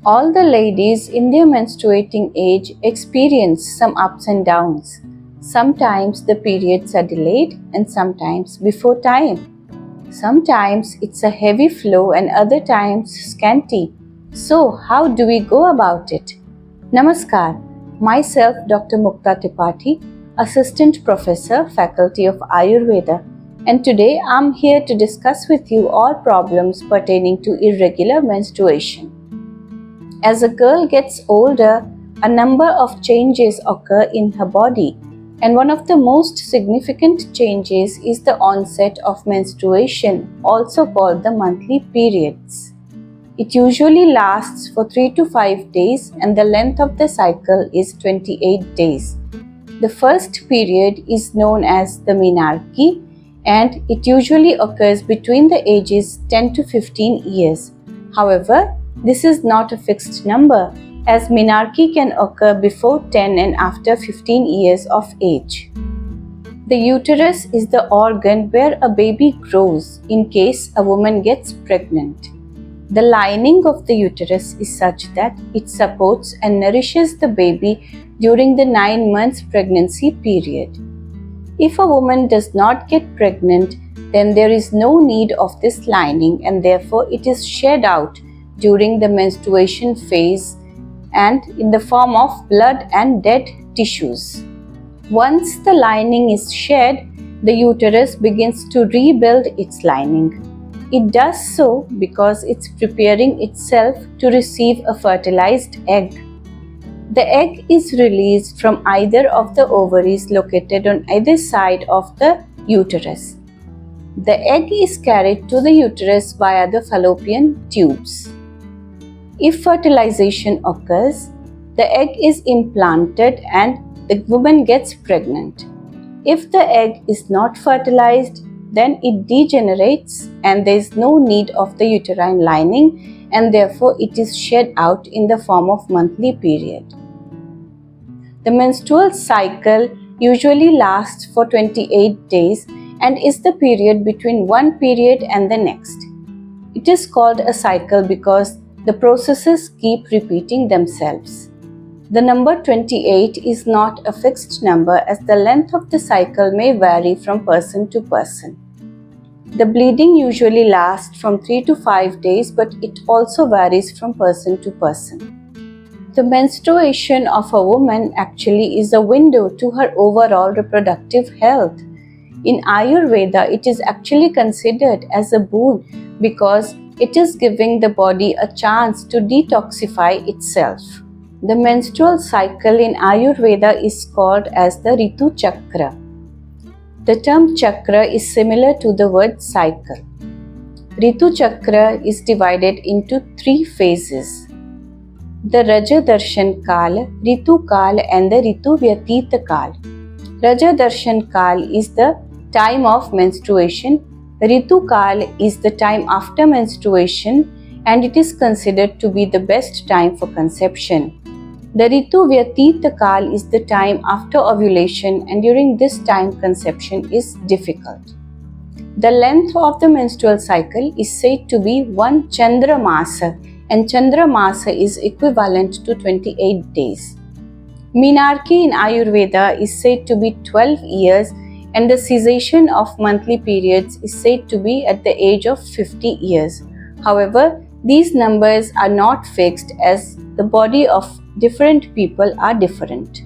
All the ladies in their menstruating age experience some ups and downs. Sometimes the periods are delayed and sometimes before time. Sometimes it's a heavy flow and other times scanty. So how do we go about it? Namaskar. Myself Dr. Mukta Tripathi, Assistant Professor, Faculty of Ayurveda, and today I'm here to discuss with you all problems pertaining to irregular menstruation. As a girl gets older, a number of changes occur in her body, and one of the most significant changes is the onset of menstruation, also called the monthly periods. It usually lasts for 3 to 5 days and the length of the cycle is 28 days. The first period is known as the menarche and it usually occurs between the ages 10 to 15 years. However, this is not a fixed number as menarche can occur before 10 and after 15 years of age. The uterus is the organ where a baby grows in case a woman gets pregnant. The lining of the uterus is such that it supports and nourishes the baby during the 9 months pregnancy period. If a woman does not get pregnant, then there is no need of this lining and therefore it is shed out during the menstruation phase and in the form of blood and dead tissues. Once the lining is shed, the uterus begins to rebuild its lining. It does so because it's preparing itself to receive a fertilized egg. The egg is released from either of the ovaries located on either side of the uterus. The egg is carried to the uterus via the fallopian tubes. If fertilization occurs, the egg is implanted and the woman gets pregnant. If the egg is not fertilized, then it degenerates and there is no need of the uterine lining and therefore it is shed out in the form of monthly period. The menstrual cycle usually lasts for 28 days and is the period between one period and the next. It is called a cycle because the processes keep repeating themselves. The number 28 is not a fixed number as the length of the cycle may vary from person to person. The bleeding usually lasts from 3 to 5 days but it also varies from person to person. The menstruation of a woman actually is a window to her overall reproductive health. In Ayurveda, it is actually considered as a boon because it is giving the body a chance to detoxify itself. The menstrual cycle in Ayurveda is called as the Ritu Chakra. The term chakra is similar to the word cycle. Ritu Chakra is divided into 3 phases. The Raja Darshan Kal, Ritu Kal and the Ritu Vyatita Kal. Raja Darshan Kal is the time of menstruation. Ritu Kal is the time after menstruation and it is considered to be the best time for conception. The Ritu Vyatita Kal is the time after ovulation and during this time conception is difficult. The length of the menstrual cycle is said to be 1 Chandra Masa and Chandra Masa is equivalent to 28 days. Menarche in Ayurveda is said to be 12 years and the cessation of monthly periods is said to be at the age of 50 years. However, these numbers are not fixed as the body of different people are different.